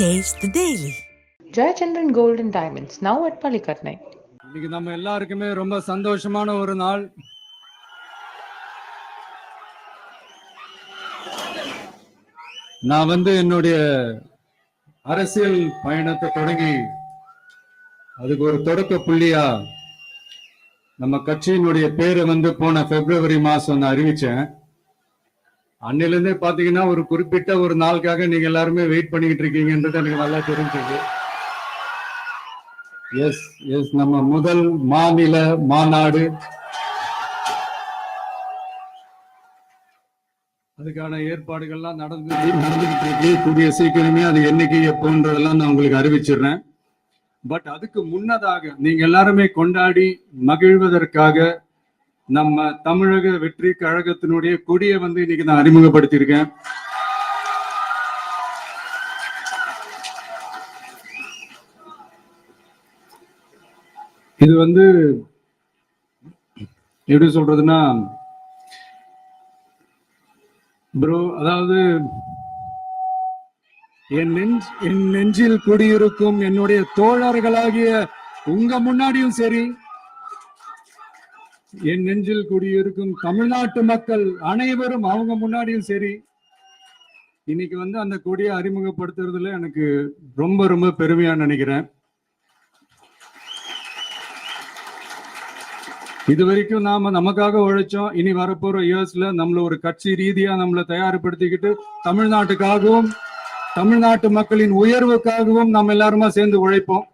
Taste the Daily. Jayachandran Gold and Diamonds, now at Palikatnai. இன்னைக்கு நம்ம எல்லாருக்குமே ரொம்ப சந்தோஷமான ஒரு நாள். நான் என்னுடைய அரசியல் பயணத்தை தொடங்கி அதுக்கு ஒரு தொடக்க புள்ளியா நம்ம கட்சியினுடைய பேரை போன பிப்ரவரி மாசம் நான் அறிவிச்சேன். அன்னில இருந்தே பாத்தீங்கன்னா ஒரு குறிப்பிட்ட ஒரு நாளுக்காக நீங்க எல்லாருமே வெயிட் பண்ணிக்கிட்டு இருக்கீங்கன்றது எனக்கு நல்லா தெரிஞ்சது. எஸ் நம்ம முதல் மாநில மாநாடு அதுக்கான ஏற்பாடுகள்லாம் நடந்துகிட்டு இருக்கு. கூடிய சீக்கிரமே அது என்னைக்கு எப்போன்றதெல்லாம் நான் உங்களுக்கு அறிவிச்சிடுறேன். பட் அதுக்கு முன்னதாக நீங்க எல்லாருமே கொண்டாடி மகிழ்வதற்காக நம்ம தமிழக வெற்றி கழகத்தினுடைய கொடியை இன்னைக்கு நான் அறிமுகப்படுத்தியிருக்கேன். இது எப்படி சொல்றதுன்னா ப்ரோ, அதாவது என் நெஞ்சில் குடியிருக்கும் என்னுடைய தோழர்களாகிய உங்க முன்னாடியும் சரி, என் நெஞ்சில் குடியிருக்கும் தமிழ்நாட்டு மக்கள் அனைவரும் அவங்க முன்னாடியும் சரி, இன்னைக்கு அந்த கொடியை அறிமுகப்படுத்துறதுல எனக்கு ரொம்ப ரொம்ப பெருமையா நினைக்கிறேன். இது வரைக்கும் நாம நமக்காக உழைச்சோம். இனி வரப்போற இயர்ஸ்ல நம்மள ஒரு கட்சி ரீதியா நம்மளை தயார்படுத்திக்கிட்டு தமிழ்நாட்டுக்காகவும் தமிழ்நாட்டு மக்களின் உயர்வுக்காகவும் நம்ம எல்லாருமா சேர்ந்து உழைப்போம்.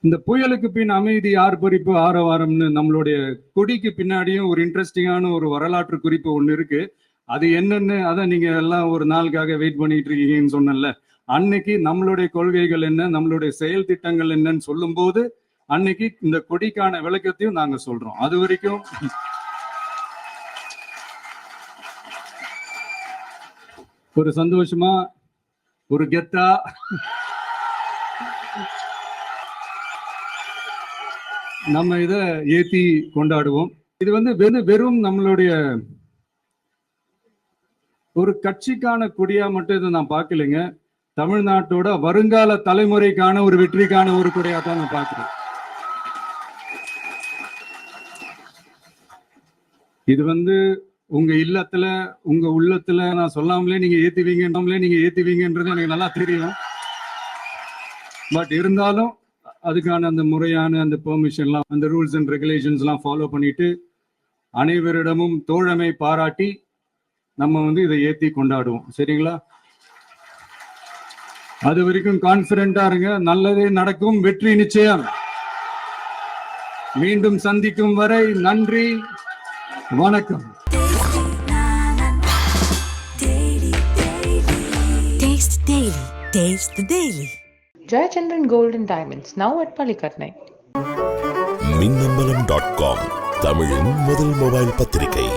இந்த புயலுக்கு பின் அமைதி ஆர்ப்பரிப்பு ஆரவாரம்னு நம்மளுடைய கொடிக்கு பின்னாடியும் ஒரு இன்ட்ரெஸ்டிங்கான ஒரு வரலாற்று குறிப்பு ஒண்ணு இருக்கு. அது என்னன்னு அதை நீங்க எல்லாம் ஒரு நாளுக்காக வெயிட் பண்ணிட்டு இருக்கீங்கன்னு சொன்னல. அன்னைக்கு நம்மளுடைய கொள்கைகள் என்ன, நம்மளுடைய செயல் திட்டங்கள் என்னன்னு சொல்லும் போது அன்னைக்கு இந்த கொடிக்கான விளக்கத்தையும் நாங்க சொல்றோம். அது வரைக்கும் ஒரு சந்தோஷமா ஒரு கெத்தா நம்ம இத ஏத்தி கொண்டாடுவோம். இது வெறும் நம்மளுடைய ஒரு கட்சிக்கான கொடியா மட்டும் இதை நான் பார்க்கலைங்க. தமிழ்நாட்டோட வருங்கால தலைமுறைக்கான ஒரு வெற்றிக்கான ஒரு கொடையா தான் நான் பார்க்கிறேன். இது உங்க இல்லத்துல உங்க உள்ளத்துல நான் சொல்லாமலே நீங்க ஏத்துவீங்கன்றது எனக்கு நல்லா தெரியும். பட் இருந்தாலும் அதுக்கான அந்த முறையான அந்த பெர்மிஷன்லாம், அந்த ரூல்ஸ் அண்ட் ரெகுலேஷன்ஸ் எல்லாம் ஃபாலோ பண்ணிட்டு அனைவரிடமும் தோழமை பாராட்டி நம்ம இதை ஏத்தி கொண்டாடுவோம். சரிங்களா? அது வரைக்கும் கான்பிடண்டா இருங்க. நல்லதே நடக்கும். வெற்றி நிச்சயம். மீண்டும் சந்திக்கும் வரை நன்றி, வணக்கம். Taste Daily. Taste the Daily. Jayachandran Gold and Diamonds, now at Palikatnai. மின்னம்பலம்.com, தமிழின் முதல் மொபைல் பத்திரிகை.